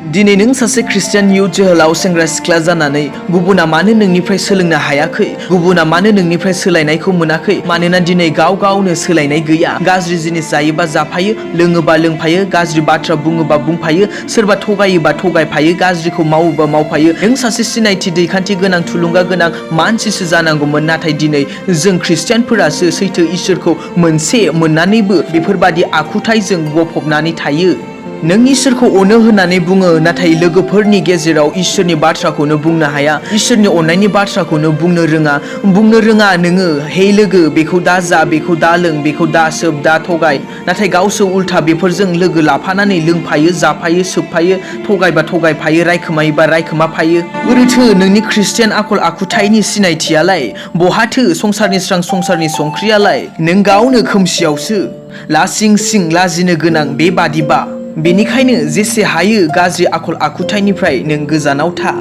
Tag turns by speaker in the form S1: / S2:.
S1: दिनै नों सासे ख्रिस्टियान इयुथ जोहोलाव सेंग्रा सिख्ला जानानै गुबुना मानो नोंनिफ्राय सोलोंनो हायाखै, गुबुना मानो नोंनिफ्राय सोलायनायखौ मोनाखै? मानोना दिनै गाव गावनो सोलायनाय गैया। गाज्रि जिनिस जायोबा जाफायो, लोङोबा लोंफायो, गाज्रि बाथ्रा बुङोबा बुंफायो, सोरबा थगायोबा थगायफायो, गाज्रिखौ मावोबा मावफायो। नों सासे सिनायथि दैखान्थि गोनां थुलुंगा गोनां मानसिसो जानांगौमोन, नाथाय दिनै जों ख्रिस्टियानफोरासो सैथो इसोरखौ मोननानैबो बेफोरबादि आखुथायजों गफबनानै थायो। नों इसोरखौ अनो होननानै बुङो, नाथाय लोगोफोरनि गेजेराव इसोरनि बाथ्राखौनो बुंनो हाया, इसोरनि अननायनि बाथ्राखौनो बुंनो रोङा नोङो। हे लोगो, बेखौ दा जा, बेखौ दा लों, बेखौ दा सोब, दा थगाय। नाथाय गावसो उल्था बेफोरजों लोगो लाफानानै लोंफायो, जाफायो, सोबफायो, थगायबा थगायफायो, रायखोमायोबा रायखोमाफायो। बोरैथो नोंनि ख्रिस्टियान आखल आखुथायनि सिनायथियालाय? बहाथो संसारनि स्रां संसारनि संख्रियालाय? नों गावनो खोमसियावसो लासिं सिं लाजिनो गोनां बेबादिबा। बेनिखायनो जेसे हायो गाज्रि आखल आखुथायनिफ्राय नों गोजानाव था।